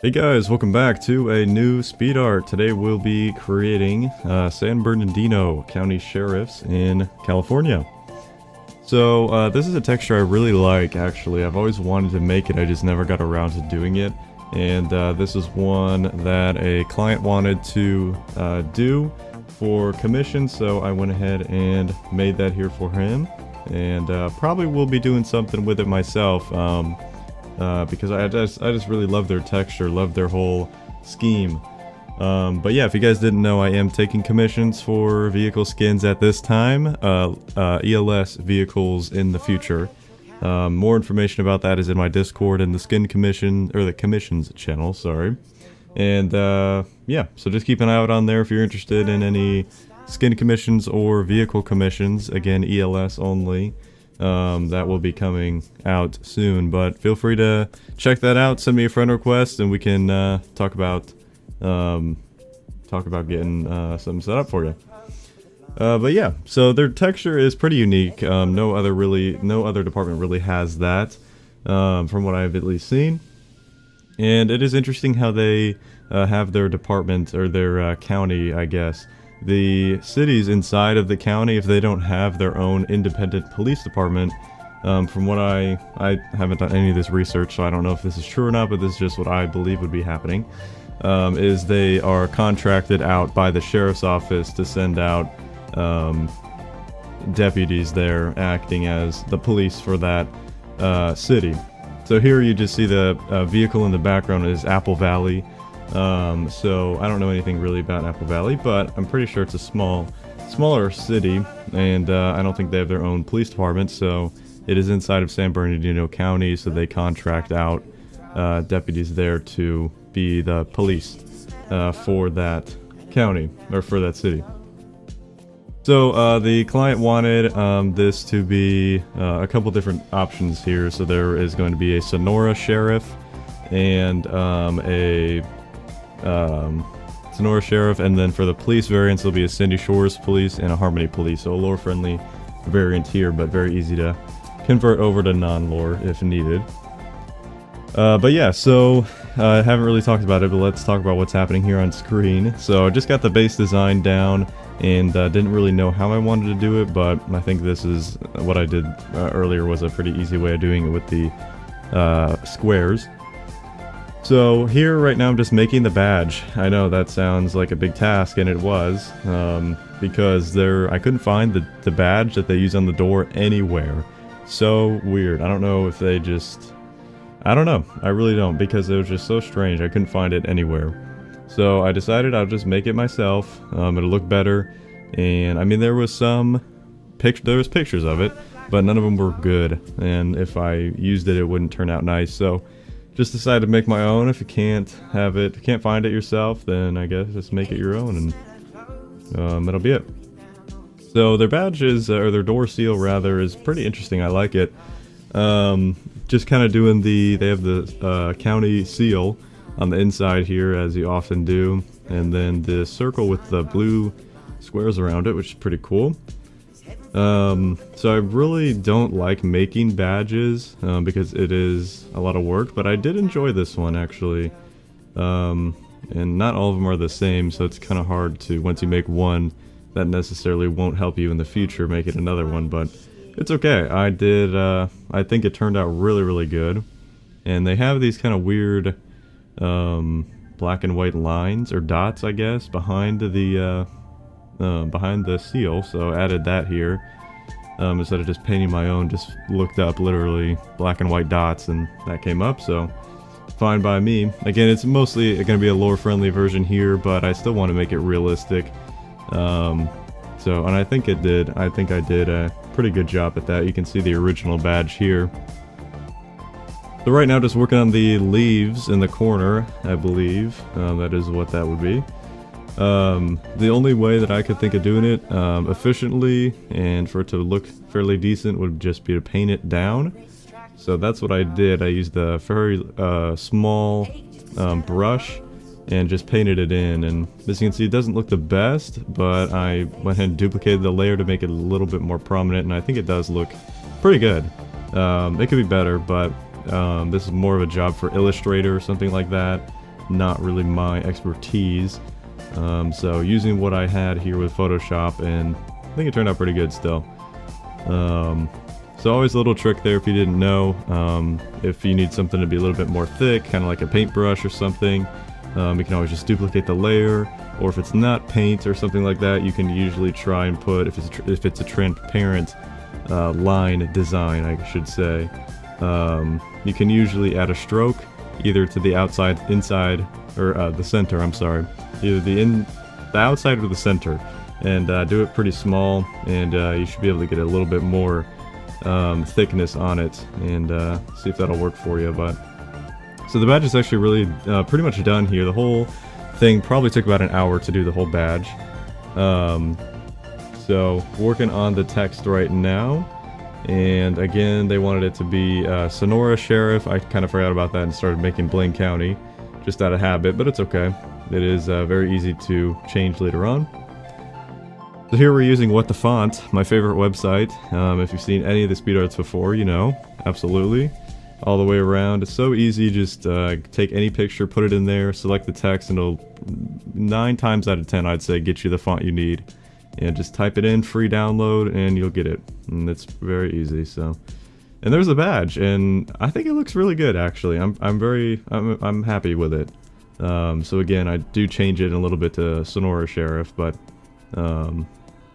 Hey guys, welcome back to a new Speedart. Today we'll be creating San Bernardino County Sheriffs in California. So this is a texture I really like, actually. I've always wanted to make it, I just never got around to doing it. And this is one that a client wanted to do for commission, so I went ahead and made that here for him. And probably will be doing something with it myself. Because I just really love their texture, love their whole scheme. But yeah, if you guys didn't know, I am taking commissions for vehicle skins at this time, ELS vehicles in the future. More information about that is in my Discord and the skin commission, or the commissions channel, sorry. And yeah, so just keep an eye out on there if you're interested in any skin commissions or vehicle commissions, again ELS only. That will be coming out soon, but feel free to check that out, send me a friend request, and we can talk about getting something set up for you. But yeah, so their texture is pretty unique. No other department really has that, from what I've at least seen. And it is interesting how they have their department, or their county, I guess. The cities inside of the county, if they don't have their own independent police department, from what I haven't done any of this research, so I don't know if this is true or not, but this is just what I believe would be happening, is they are contracted out by the sheriff's office to send out deputies there acting as the police for that city. So here you just see the vehicle in the background is Apple Valley. So I don't know anything really about Apple Valley, but I'm pretty sure it's a smaller city, and I don't think they have their own police department, so it is inside of San Bernardino County, so they contract out deputies there to be the police for that county, or for that city. So the client wanted this to be a couple different options here. So there is going to be a Sonora Sheriff and Sonora Sheriff, and then for the police variants there'll be a Sandy Shores Police and a Harmony Police. So a lore friendly variant here, but very easy to convert over to non-lore if needed. But yeah, so I haven't really talked about it, but let's talk about what's happening here on screen. So I just got the base design down, and didn't really know how I wanted to do it, but I think this is what I did earlier was a pretty easy way of doing it with the squares. So here right now I'm just making the badge. I know that sounds like a big task, and it was, because I couldn't find the badge that they use on the door anywhere. So weird. I don't know if they just... I don't know. I really don't, because it was just so strange. I couldn't find it anywhere. So I decided I'll just make it myself. It'll look better. And I mean, there was pictures of it, but none of them were good. And if I used it, it wouldn't turn out nice. So just decided to make my own. If you can't find it yourself, then I guess just make it your own, and that'll be it. So their badge is, or their door seal rather, is pretty interesting. I like it. Just kind of doing they have the county seal on the inside here, as you often do, and then the circle with the blue squares around it, which is pretty cool. So I really don't like making badges, because it is a lot of work, but I did enjoy this one, actually. And not all of them are the same, so it's kind of hard to, once you make one, that necessarily won't help you in the future make it another one, but it's okay. I think it turned out really, really good. And they have these kind of weird black and white lines, or dots, I guess, behind the seal, so added that here. Instead of just painting my own, just looked up literally black and white dots, and that came up, so fine by me. Again, it's mostly going to be a lore friendly version here, but I still want to make it realistic. And I think it did. I think I did a pretty good job at that. You can see the original badge here. So right now, just working on the leaves in the corner, I believe. That is what that would be. The only way that I could think of doing it efficiently and for it to look fairly decent would just be to paint it down. So that's what I did. I used a very small brush and just painted it in, and as you can see, it doesn't look the best, but I went ahead and duplicated the layer to make it a little bit more prominent, and I think it does look pretty good. It could be better, but this is more of a job for Illustrator or something like that. not really my expertise. So using what I had here with Photoshop, and I think it turned out pretty good still. So always a little trick there if you didn't know. If you need something to be a little bit more thick, kind of like a paintbrush or something, you can always just duplicate the layer. Or if it's not paint or something like that, you can usually try and put, if it's a transparent line design, I should say, you can usually add a stroke either to the outside, inside, or the center, I'm sorry, either the outside or the center, and do it pretty small, and you should be able to get a little bit more thickness on it, and see if that'll work for you. But so the badge is actually really pretty much done here. The whole thing probably took about an hour to do the whole badge. So working on the text right now, and again they wanted it to be Sonora Sheriff. I kind of forgot about that and started making Blaine County just out of habit, but it's okay. It is very easy to change later on. So here we're using What the Font, my favorite website. If you've seen any of the Speedarts before, you know, absolutely. All the way around. It's so easy, just take any picture, put it in there, select the text, and it'll 9 times out of 10, I'd say, get you the font you need. And just type it in, free download, and you'll get it. And it's very easy, so. And there's the badge, and I think it looks really good, actually. I'm happy with it. So again, I do change it a little bit to Sonora Sheriff, but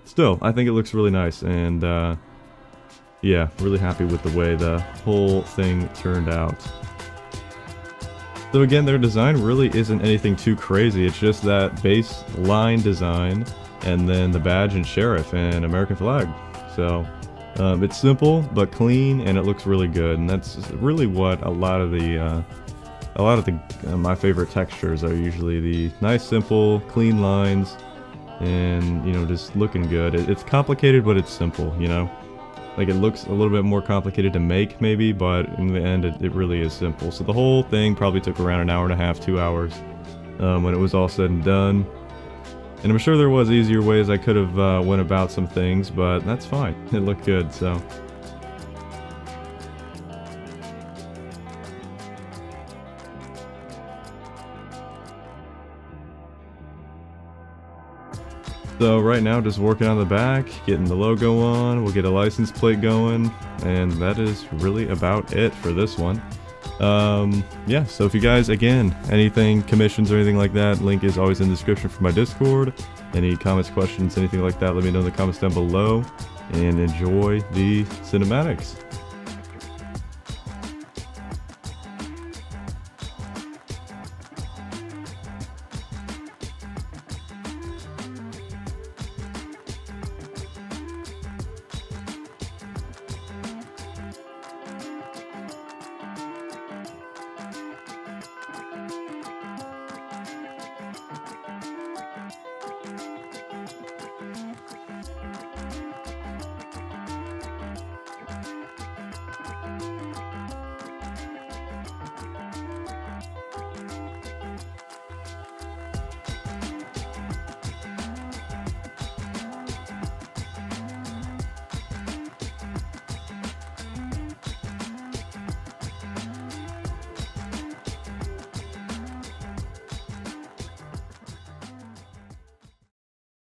still, I think it looks really nice, and yeah, really happy with the way the whole thing turned out. So again, their design really isn't anything too crazy. It's just that base line design, and then the badge and sheriff and American flag. So it's simple but clean, and it looks really good. And that's really what a lot of the my favorite textures are. Usually the nice, simple, clean lines, and you know, just looking good. It's complicated, but it's simple. You know. Like, it looks a little bit more complicated to make, maybe, but in the end, it really is simple. So the whole thing probably took around an hour and a half, 2 hours, when it was all said and done. And I'm sure there was easier ways I could have went about some things, but that's fine. It looked good, so. So right now, just working on the back, getting the logo on, we'll get a license plate going, and that is really about it for this one. Yeah, so if you guys, again, anything, commissions or anything like that, link is always in the description for my Discord. Any comments, questions, anything like that, let me know in the comments down below, and enjoy the cinematics.